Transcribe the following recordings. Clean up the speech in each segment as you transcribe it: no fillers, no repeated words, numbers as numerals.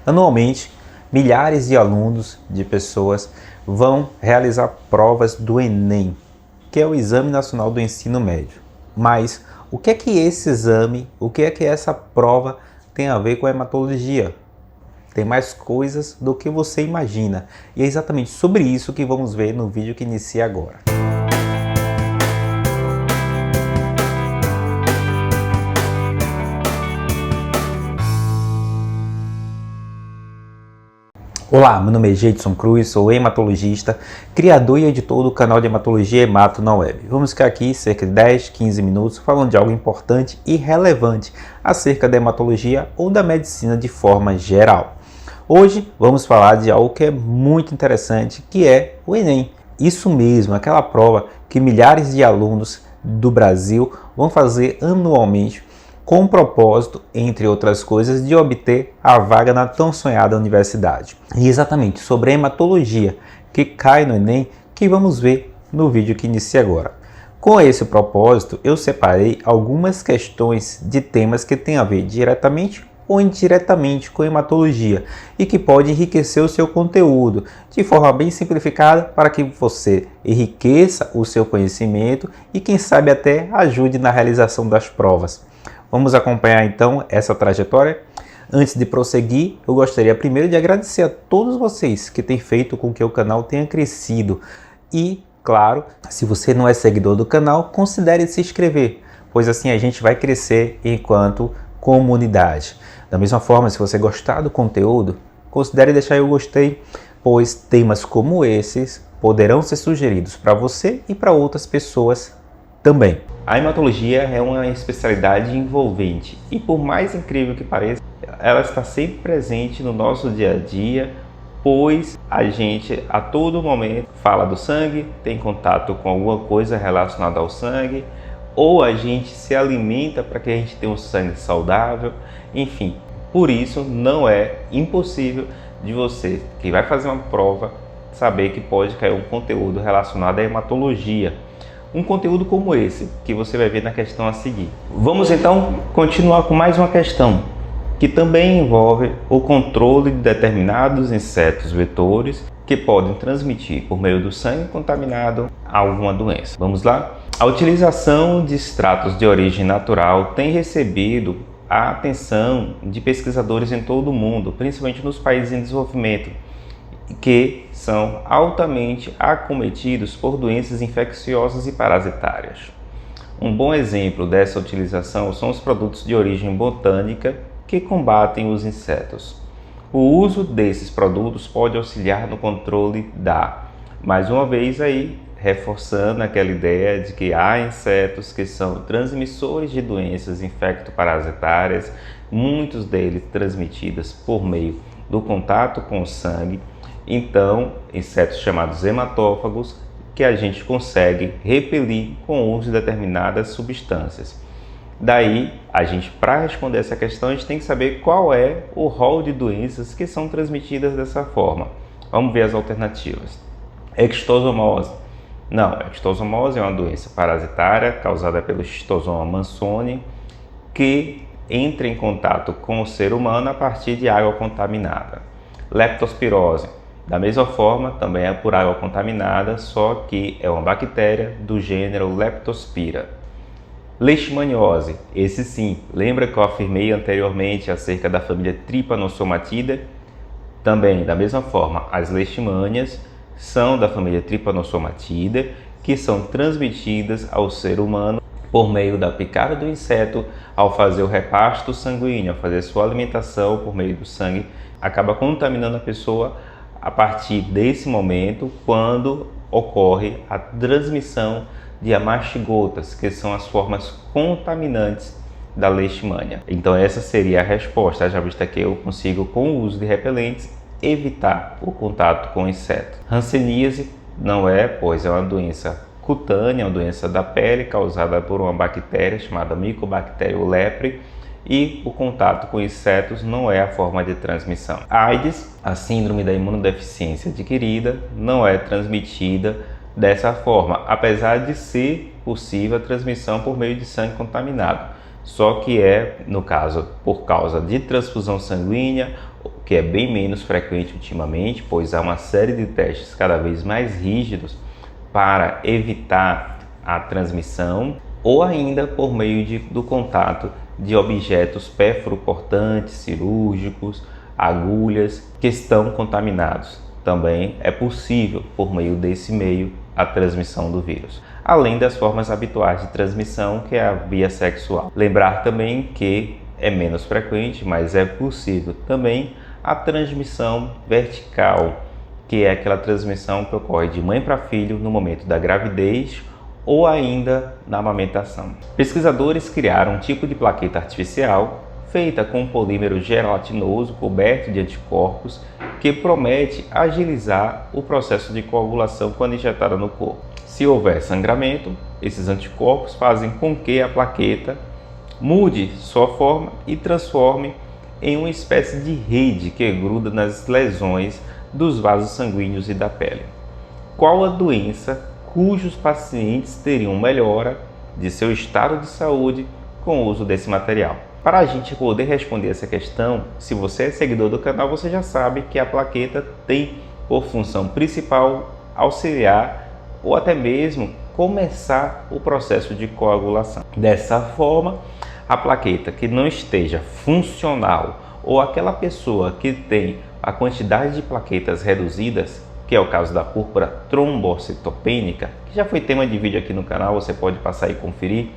Anualmente, milhares de alunos, de pessoas, vão realizar provas do Enem, que é o Exame Nacional do Ensino Médio. Mas o que é que esse exame, o que é que essa prova tem a ver com a hematologia? Tem mais coisas do que você imagina. E é exatamente sobre isso que vamos ver no vídeo que inicia agora. Olá, meu nome é Jeidson Cruz, sou hematologista, criador e editor do canal de hematologia Hemato na web. Vamos ficar aqui cerca de 10, 15 minutos falando de algo importante e relevante acerca da hematologia ou da medicina de forma geral. Hoje vamos falar de algo que é muito interessante, que é o Enem. Isso mesmo, aquela prova que milhares de alunos do Brasil vão fazer anualmente com o propósito, entre outras coisas, de obter a vaga na tão sonhada universidade. E exatamente sobre a hematologia que cai no Enem que vamos ver no vídeo que inicia agora. Com esse propósito, eu separei algumas questões de temas que têm a ver diretamente ou indiretamente com hematologia e que pode enriquecer o seu conteúdo de forma bem simplificada para que você enriqueça o seu conhecimento e quem sabe até ajude na realização das provas. Vamos acompanhar então essa trajetória? Antes de prosseguir, eu gostaria primeiro de agradecer a todos vocês que têm feito com que o canal tenha crescido. E, claro, se você não é seguidor do canal, considere se inscrever, pois assim a gente vai crescer enquanto comunidade. Da mesma forma, se você gostar do conteúdo, considere deixar o gostei, pois temas como esses poderão ser sugeridos para você e para outras pessoas também. A hematologia é uma especialidade envolvente e, por mais incrível que pareça, ela está sempre presente no nosso dia a dia, pois a gente a todo momento fala do sangue, tem contato com alguma coisa relacionada ao sangue, ou a gente se alimenta para que a gente tenha um sangue saudável, enfim. Por isso, não é impossível de você, que vai fazer uma prova, saber que pode cair um conteúdo relacionado à hematologia. Um conteúdo como esse, que você vai ver na questão a seguir. Vamos então continuar com mais uma questão, que também envolve o controle de determinados insetos vetores que podem transmitir por meio do sangue contaminado alguma doença. Vamos lá? A utilização de extratos de origem natural tem recebido a atenção de pesquisadores em todo o mundo, principalmente nos países em desenvolvimento, que são altamente acometidos por doenças infecciosas e parasitárias. Um bom exemplo dessa utilização são os produtos de origem botânica que combatem os insetos. O uso desses produtos pode auxiliar no controle mais uma vez aí, reforçando aquela ideia de que há insetos que são transmissores de doenças infecto-parasitárias, muitos deles transmitidos por meio do contato com o sangue. Então, insetos chamados hematófagos que a gente consegue repelir com o uso de determinadas substâncias. Daí, para responder essa questão, a gente tem que saber qual é o rol de doenças que são transmitidas dessa forma. Vamos ver as alternativas. Extosomose. Não, a extosomose é uma doença parasitária causada pelo Schistosoma mansoni que entra em contato com o ser humano a partir de água contaminada. Leptospirose. Da mesma forma, também é por água contaminada, só que é uma bactéria do gênero Leptospira. Leishmaniose, esse sim, lembra que eu afirmei anteriormente acerca da família Trypanosomatidae? Também, da mesma forma, as leishmanias são da família Trypanosomatidae, que são transmitidas ao ser humano por meio da picada do inseto ao fazer o repasto sanguíneo, ao fazer sua alimentação por meio do sangue, acaba contaminando a pessoa. A partir desse momento, quando ocorre a transmissão de amastigotas, que são as formas contaminantes da leishmania. Então essa seria a resposta, já vista que eu consigo, com o uso de repelentes, evitar o contato com o inseto. Hanseníase não é, pois é uma doença cutânea, uma doença da pele causada por uma bactéria chamada Mycobacterium leprae, e o contato com insetos não é a forma de transmissão. A AIDS, a síndrome da imunodeficiência adquirida, não é transmitida dessa forma, apesar de ser possível a transmissão por meio de sangue contaminado. Só que no caso, por causa de transfusão sanguínea que é bem menos frequente ultimamente, pois há uma série de testes cada vez mais rígidos para evitar a transmissão, ou ainda por meio do contato de objetos perfurocortantes, cirúrgicos, agulhas que estão contaminados. Também é possível, por meio desse meio, a transmissão do vírus. Além das formas habituais de transmissão, que é a via sexual. Lembrar também que é menos frequente, mas é possível também a transmissão vertical, que é aquela transmissão que ocorre de mãe para filho no momento da gravidez ou ainda na amamentação. Pesquisadores criaram um tipo de plaqueta artificial feita com um polímero gelatinoso coberto de anticorpos que promete agilizar o processo de coagulação quando injetada no corpo. Se houver sangramento, esses anticorpos fazem com que a plaqueta mude sua forma e transforme em uma espécie de rede que gruda nas lesões dos vasos sanguíneos e da pele. Qual a doença cujos pacientes teriam melhora de seu estado de saúde com o uso desse material? Para a gente poder responder essa questão, se você é seguidor do canal, você já sabe que a plaqueta tem por função principal auxiliar ou até mesmo começar o processo de coagulação. Dessa forma, a plaqueta que não esteja funcional ou aquela pessoa que tem a quantidade de plaquetas reduzidas, que é o caso da púrpura trombocitopênica, que já foi tema de vídeo aqui no canal, você pode passar e conferir,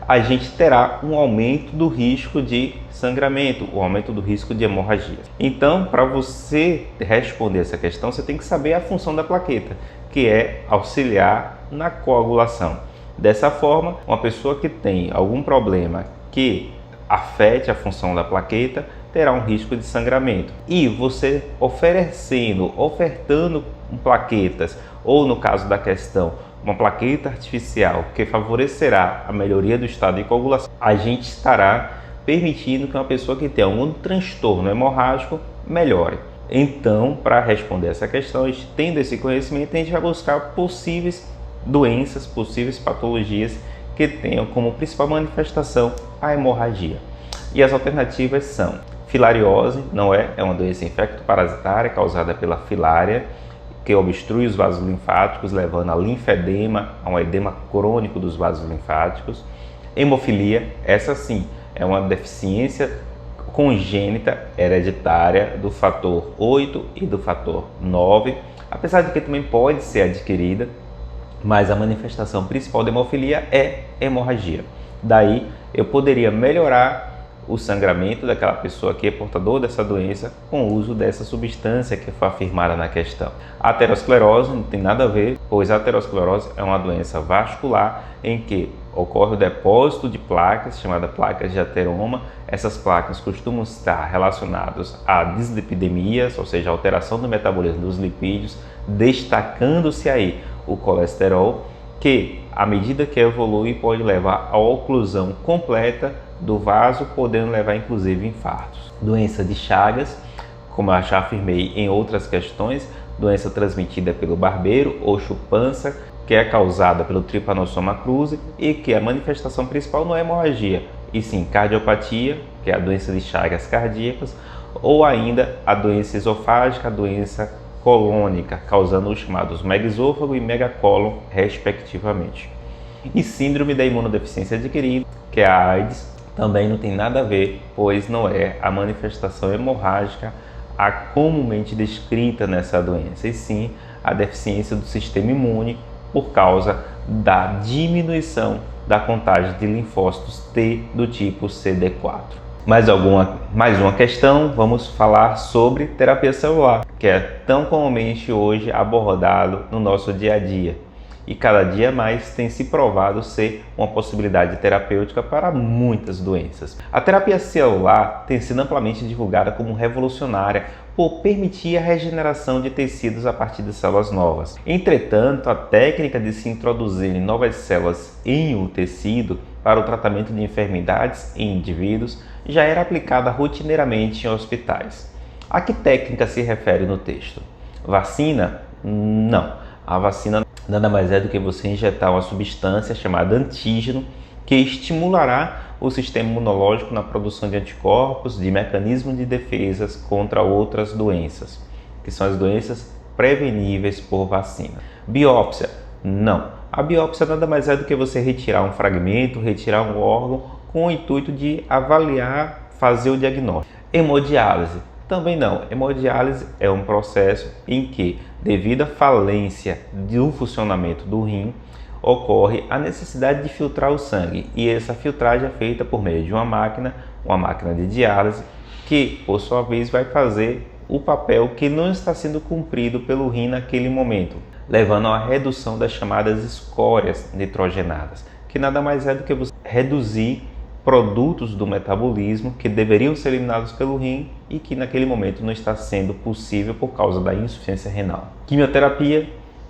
a gente terá um aumento do risco de sangramento, um aumento do risco de hemorragia. Então, para você responder essa questão, você tem que saber a função da plaqueta, que é auxiliar na coagulação. Dessa forma, uma pessoa que tem algum problema que afete a função da plaqueta terá um risco de sangramento. E você ofertando plaquetas, ou no caso da questão, uma plaqueta artificial que favorecerá a melhoria do estado de coagulação, a gente estará permitindo que uma pessoa que tem algum transtorno hemorrágico melhore. Então, para responder essa questão, tendo esse conhecimento, a gente vai buscar possíveis doenças, possíveis patologias que tenham como principal manifestação a hemorragia. E as alternativas são filariose, é uma doença infecto-parasitária causada pela filária, que obstrui os vasos linfáticos, levando a linfedema, a um edema crônico dos vasos linfáticos. Hemofilia, essa sim, é uma deficiência congênita hereditária do fator 8 e do fator 9, apesar de que também pode ser adquirida, mas a manifestação principal da hemofilia é hemorragia. Daí eu poderia melhorar o sangramento daquela pessoa que é portador dessa doença com o uso dessa substância que foi afirmada na questão. A aterosclerose não tem nada a ver, pois a aterosclerose é uma doença vascular em que ocorre o depósito de placas, chamadas placas de ateroma. Essas placas costumam estar relacionadas a dislipidemias, ou seja, alteração do metabolismo dos lipídios, destacando-se aí o colesterol, que à medida que evolui pode levar à oclusão completa do vaso, podendo levar inclusive infartos. Doença de Chagas, como eu já afirmei em outras questões, doença transmitida pelo barbeiro ou chupança, que é causada pelo Trypanosoma cruzi e que a manifestação principal não é hemorragia, e sim cardiopatia, que é a doença de Chagas cardíacas, ou ainda a doença esofágica, a doença colônica, causando os chamados megaesôfago e megacólon, respectivamente. E síndrome da imunodeficiência adquirida, que é a AIDS, também não tem nada a ver, pois não é a manifestação hemorrágica a comumente descrita nessa doença, e sim a deficiência do sistema imune por causa da diminuição da contagem de linfócitos T do tipo CD4. Mais uma questão, vamos falar sobre terapia celular, que é tão comumente hoje abordado no nosso dia a dia. E cada dia mais tem se provado ser uma possibilidade terapêutica para muitas doenças. A terapia celular tem sido amplamente divulgada como revolucionária por permitir a regeneração de tecidos a partir de células novas. Entretanto, a técnica de se introduzir novas células em um tecido para o tratamento de enfermidades em indivíduos já era aplicada rotineiramente em hospitais. A que técnica se refere no texto? Vacina? Não. A vacina nada mais é do que você injetar uma substância chamada antígeno que estimulará o sistema imunológico na produção de anticorpos, de mecanismos de defesas contra outras doenças, que são as doenças preveníveis por vacina. Biópsia? Não. A biópsia nada mais é do que você retirar um fragmento, retirar um órgão com o intuito de avaliar, fazer o diagnóstico. Hemodiálise? Também não. Hemodiálise é um processo em que, devido à falência do funcionamento do rim, ocorre a necessidade de filtrar o sangue, e essa filtragem é feita por meio de uma máquina de diálise, que por sua vez vai fazer o papel que não está sendo cumprido pelo rim naquele momento, levando à redução das chamadas escórias nitrogenadas, que nada mais é do que você reduzir produtos do metabolismo que deveriam ser eliminados pelo rim e que naquele momento não está sendo possível por causa da insuficiência renal. Quimioterapia?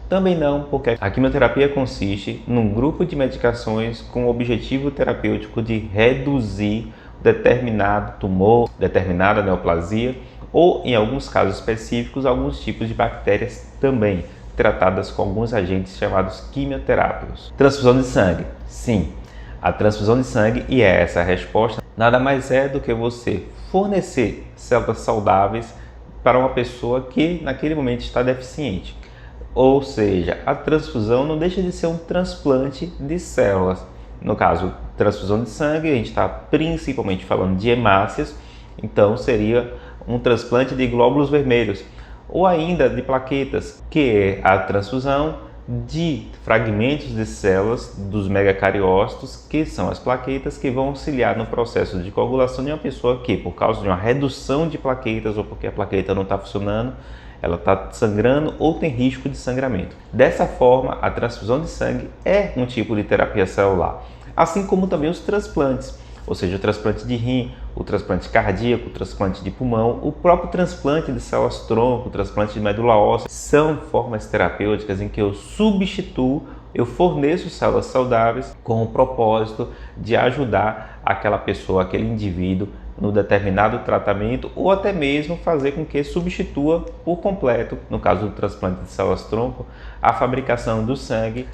Também não, porque a quimioterapia consiste num grupo de medicações com o objetivo terapêutico de reduzir determinado tumor, determinada neoplasia ou, em alguns casos específicos, alguns tipos de bactérias também, tratadas com alguns agentes chamados quimioterápicos. Transfusão de sangue? Sim, a transfusão de sangue, e é essa a resposta, nada mais é do que você fornecer células saudáveis para uma pessoa que naquele momento está deficiente. Ou seja, a transfusão não deixa de ser um transplante de células. No caso, transfusão de sangue, a gente está principalmente falando de hemácias, então seria um transplante de glóbulos vermelhos, ou ainda de plaquetas, que é a transfusão de fragmentos de células dos megacariócitos, que são as plaquetas que vão auxiliar no processo de coagulação de uma pessoa que, por causa de uma redução de plaquetas ou porque a plaqueta não está funcionando, ela está sangrando ou tem risco de sangramento. Dessa forma, a transfusão de sangue é um tipo de terapia celular, assim como também os transplantes, ou seja, o transplante de rim, o transplante cardíaco, o transplante de pulmão, o próprio transplante de células-tronco, o transplante de medula óssea, são formas terapêuticas em que eu forneço células saudáveis com o propósito de ajudar aquela pessoa, aquele indivíduo, no determinado tratamento, ou até mesmo fazer com que substitua por completo, no caso do transplante de células-tronco, a fabricação do sangue.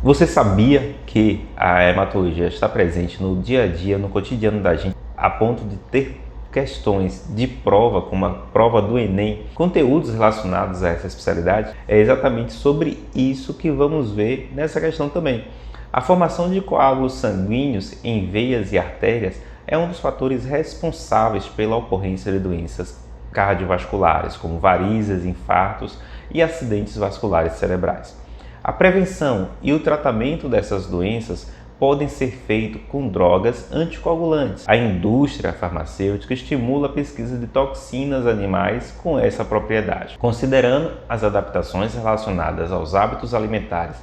Você sabia que a hematologia está presente no dia a dia, no cotidiano da gente, a ponto de ter questões de prova, como a prova do Enem, conteúdos relacionados a essa especialidade? É exatamente sobre isso que vamos ver nessa questão também. A formação de coágulos sanguíneos em veias e artérias é um dos fatores responsáveis pela ocorrência de doenças cardiovasculares, como varizes, infartos e acidentes vasculares cerebrais. A prevenção e o tratamento dessas doenças podem ser feitos com drogas anticoagulantes. A indústria farmacêutica estimula a pesquisa de toxinas animais com essa propriedade. Considerando as adaptações relacionadas aos hábitos alimentares,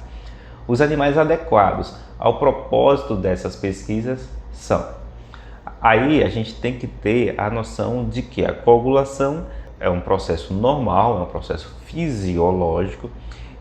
os animais adequados ao propósito dessas pesquisas são: aí a gente tem que ter a noção de que a coagulação é um processo normal, é um processo fisiológico,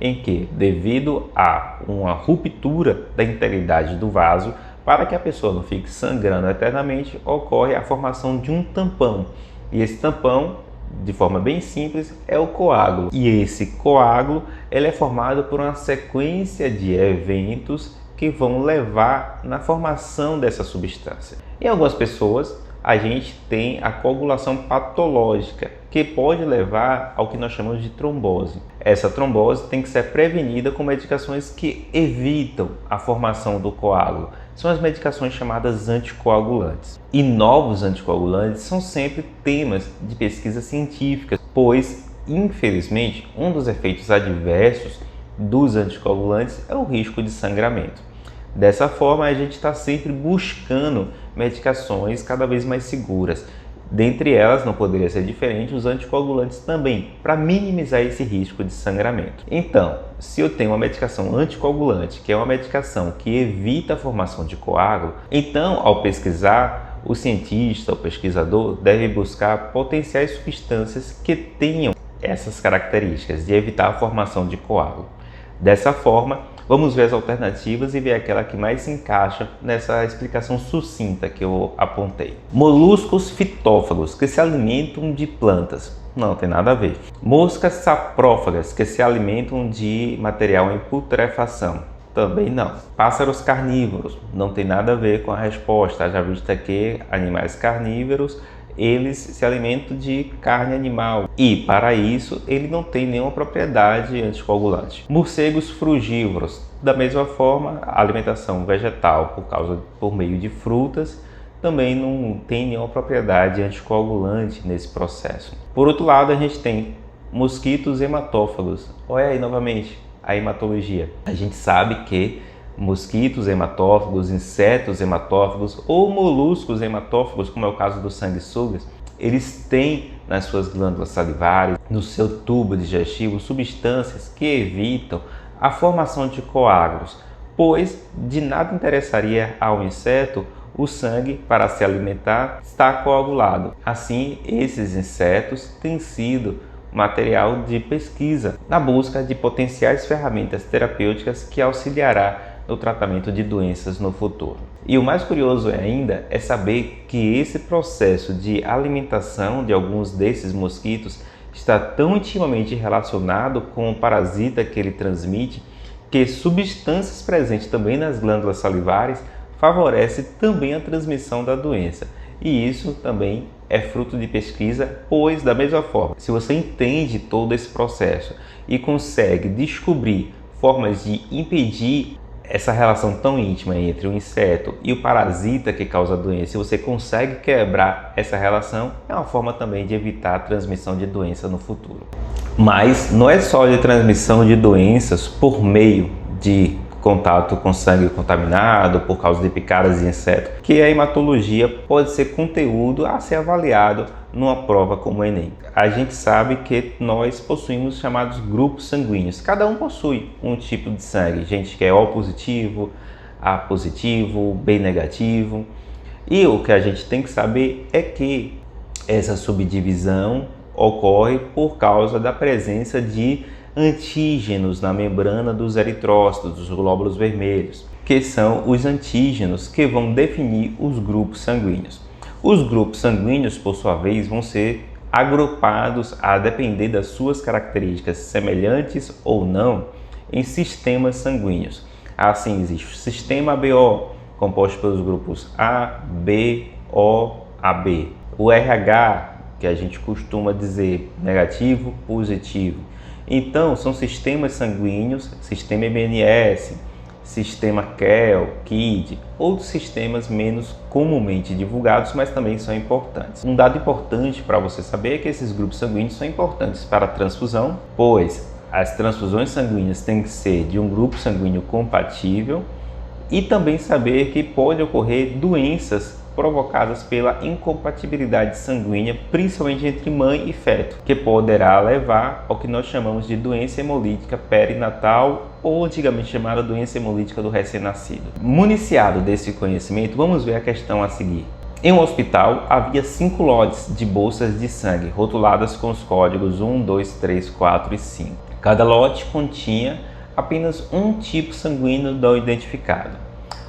em que, devido a uma ruptura da integridade do vaso, para que a pessoa não fique sangrando eternamente, ocorre a formação de um tampão. E esse tampão, de forma bem simples, é o coágulo. E esse coágulo ele é formado por uma sequência de eventos que vão levar na formação dessa substância. Em algumas pessoas, a gente tem a coagulação patológica, que pode levar ao que nós chamamos de trombose. Essa trombose tem que ser prevenida com medicações que evitam a formação do coágulo. São as medicações chamadas anticoagulantes. E novos anticoagulantes são sempre temas de pesquisa científica, pois, infelizmente, um dos efeitos adversos dos anticoagulantes é o risco de sangramento. Dessa forma, a gente está sempre buscando medicações cada vez mais seguras. Dentre elas, não poderia ser diferente, os anticoagulantes também, para minimizar esse risco de sangramento. Então, se eu tenho uma medicação anticoagulante, que é uma medicação que evita a formação de coágulo, então, ao pesquisar, o cientista, o pesquisador, deve buscar potenciais substâncias que tenham essas características de evitar a formação de coágulo. Dessa forma, vamos ver as alternativas e ver aquela que mais se encaixa nessa explicação sucinta que eu apontei. Moluscos fitófagos, que se alimentam de plantas. Não tem nada a ver. Moscas saprófagas, que se alimentam de material em putrefação. Também não. Pássaros carnívoros, não tem nada a ver com a resposta, já vista que animais carnívoros, eles se alimentam de carne animal e, para isso, ele não tem nenhuma propriedade anticoagulante. Morcegos frugívoros, da mesma forma, a alimentação vegetal por meio de frutas também não tem nenhuma propriedade anticoagulante nesse processo. Por outro lado, a gente tem mosquitos hematófagos. Olha aí novamente a hematologia. A gente sabe que mosquitos hematófagos, insetos hematófagos ou moluscos hematófagos, como é o caso dos sanguessugas, eles têm nas suas glândulas salivares, no seu tubo digestivo, substâncias que evitam a formação de coágulos, pois de nada interessaria ao inseto o sangue para se alimentar estar coagulado. Assim, esses insetos têm sido material de pesquisa na busca de potenciais ferramentas terapêuticas que auxiliará no tratamento de doenças no futuro. E o mais curioso ainda é saber que esse processo de alimentação de alguns desses mosquitos está tão intimamente relacionado com o parasita que ele transmite que substâncias presentes também nas glândulas salivares favorecem também a transmissão da doença. E isso também é fruto de pesquisa, pois da mesma forma, se você entende todo esse processo e consegue descobrir formas de impedir essa relação tão íntima entre o inseto e o parasita que causa a doença, se você consegue quebrar essa relação, é uma forma também de evitar a transmissão de doença no futuro. Mas não é só de transmissão de doenças por meio de contato com sangue contaminado, por causa de picadas de inseto, que a hematologia pode ser conteúdo a ser avaliado numa prova como o Enem. A gente sabe que nós possuímos chamados grupos sanguíneos. Cada um possui um tipo de sangue. Gente que é O positivo, A positivo, B negativo. E o que a gente tem que saber é que essa subdivisão ocorre por causa da presença de antígenos na membrana dos eritrócitos, dos glóbulos vermelhos, que são os antígenos que vão definir os grupos sanguíneos. Os grupos sanguíneos, por sua vez, vão ser agrupados a depender das suas características semelhantes ou não em sistemas sanguíneos. Assim, existe o sistema ABO, composto pelos grupos A, B, O, AB. O RH, que a gente costuma dizer negativo, positivo. Então, são sistemas sanguíneos, sistema MNS, sistema KEL, KID, outros sistemas menos comumente divulgados, mas também são importantes. Um dado importante para você saber é que esses grupos sanguíneos são importantes para a transfusão, pois as transfusões sanguíneas têm que ser de um grupo sanguíneo compatível, e também saber que pode ocorrer doenças provocadas pela incompatibilidade sanguínea, principalmente entre mãe e feto, que poderá levar ao que nós chamamos de doença hemolítica perinatal, ou antigamente chamada doença hemolítica do recém-nascido. Municiado desse conhecimento, vamos ver a questão a seguir. Em um hospital, havia 5 lotes de bolsas de sangue, rotuladas com os códigos 1, 2, 3, 4 e 5. Cada lote continha apenas um tipo sanguíneo não identificado.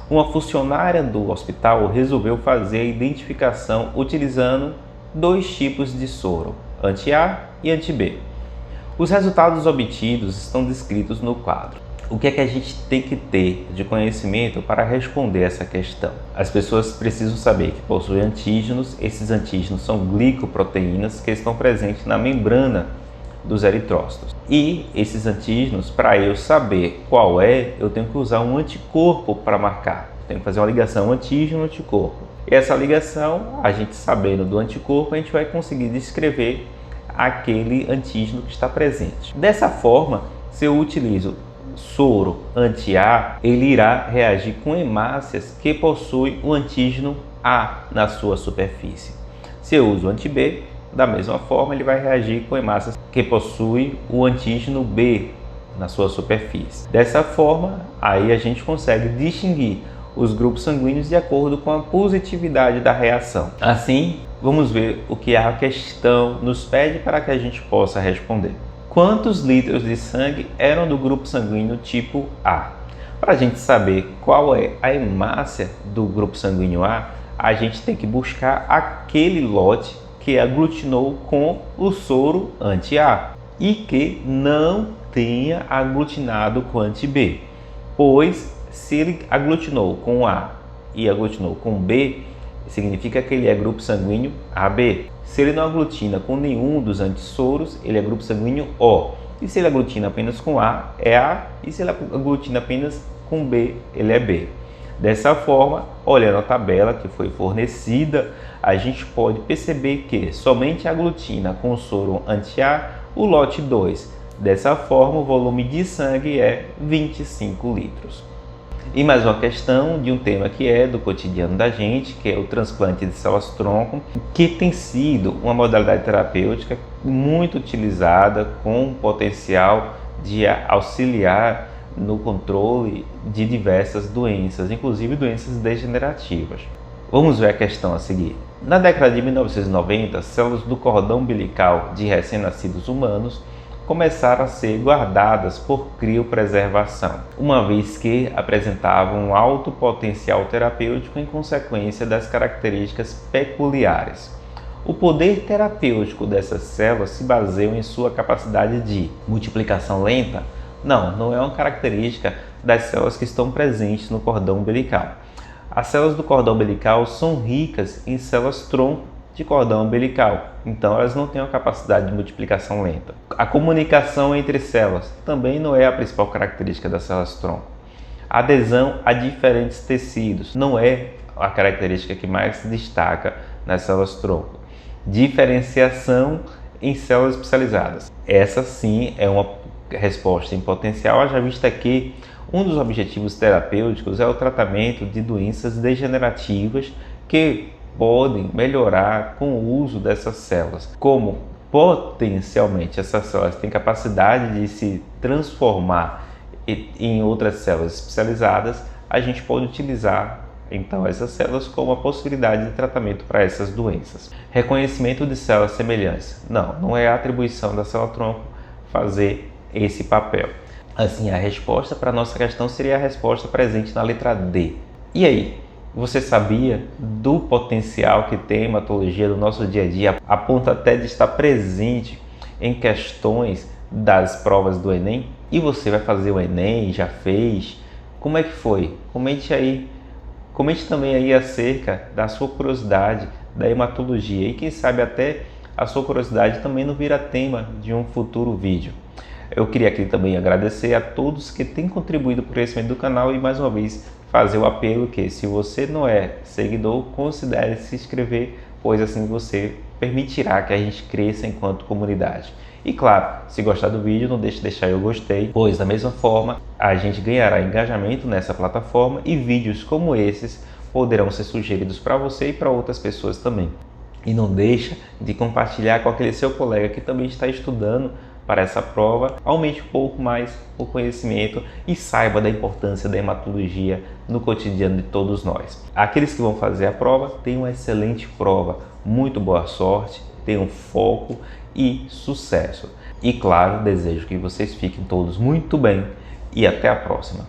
Uma funcionária do hospital resolveu fazer a identificação utilizando 2 tipos de soro, anti-A e anti-B. Os resultados obtidos estão descritos no quadro. O que é que a gente tem que ter de conhecimento para responder essa questão? As pessoas precisam saber que possuem antígenos. Esses antígenos são glicoproteínas que estão presentes na membrana dos eritrócitos. E esses antígenos, para eu saber qual é, eu tenho que usar um anticorpo para marcar. Tenho que fazer uma ligação antígeno-anticorpo. E essa ligação, a gente sabendo do anticorpo, a gente vai conseguir descrever aquele antígeno que está presente. Dessa forma, se eu utilizo soro anti-A, ele irá reagir com hemácias que possuem o antígeno A na sua superfície. Se eu uso anti-B, da mesma forma, ele vai reagir com hemácias que possuem o antígeno B na sua superfície. Dessa forma, aí a gente consegue distinguir os grupos sanguíneos de acordo com a positividade da reação. Assim, vamos ver o que a questão nos pede para que a gente possa responder. Quantos litros de sangue eram do grupo sanguíneo tipo A? Para a gente saber qual é a hemácia do grupo sanguíneo A, a gente tem que buscar aquele lote que aglutinou com o soro anti-A e que não tenha aglutinado com anti-B. pois se ele aglutinou com A e aglutinou com B, significa que ele é grupo sanguíneo AB. Se ele não aglutina com nenhum dos antissoros, ele é grupo sanguíneo O. E se ele aglutina apenas com A, é A. E se ele aglutina apenas com B, ele é B. Dessa forma, olhando a tabela que foi fornecida, a gente pode perceber que somente aglutina com o soro anti-A o lote 2. Dessa forma, o volume de sangue é 25 litros. E mais uma questão de um tema que é do cotidiano da gente, que é o transplante de células-tronco, que tem sido uma modalidade terapêutica muito utilizada, com potencial de auxiliar no controle de diversas doenças, inclusive doenças degenerativas. Vamos ver a questão a seguir. Na década de 1990, células do cordão umbilical de recém-nascidos humanos começaram a ser guardadas por criopreservação, uma vez que apresentavam um alto potencial terapêutico em consequência das características peculiares. O poder terapêutico dessas células se baseia em sua capacidade de multiplicação lenta? Não é uma característica das células que estão presentes no cordão umbilical. As células do cordão umbilical são ricas em células-tronco de cordão umbilical, então elas não têm uma capacidade de multiplicação lenta. A comunicação entre células também não é a principal característica das células-tronco. A adesão a diferentes tecidos não é a característica que mais se destaca nas células-tronco. Diferenciação em células especializadas. Essa sim é uma resposta em potencial, haja vista que um dos objetivos terapêuticos é o tratamento de doenças degenerativas que podem melhorar com o uso dessas células. Como potencialmente essas células têm capacidade de se transformar em outras células especializadas, a gente pode utilizar então essas células como uma possibilidade de tratamento para essas doenças. Reconhecimento de células semelhantes. Não é a atribuição da célula-tronco fazer esse papel. Assim, a resposta para a nossa questão seria a resposta presente na letra D. E aí? Você sabia do potencial que tem a hematologia do nosso dia a dia, a ponto até de estar presente em questões das provas do Enem? E você vai fazer o Enem? Já fez? Como é que foi? Comente aí. Comente também aí acerca da sua curiosidade da hematologia e quem sabe até a sua curiosidade também não vira tema de um futuro vídeo. Eu queria aqui também agradecer a todos que têm contribuído para o crescimento do canal e mais uma vez fazer o apelo que, se você não é seguidor, considere se inscrever, pois assim você permitirá que a gente cresça enquanto comunidade. E claro, se gostar do vídeo, não deixe de deixar eu gostei, pois da mesma forma a gente ganhará engajamento nessa plataforma e vídeos como esses poderão ser sugeridos para você e para outras pessoas também. E não deixa de compartilhar com aquele seu colega que também está estudando para essa prova, aumente um pouco mais o conhecimento e saiba da importância da hematologia no cotidiano de todos nós. Aqueles que vão fazer a prova, tenham uma excelente prova, muito boa sorte, tenham foco e sucesso. E claro, desejo que vocês fiquem todos muito bem e até a próxima.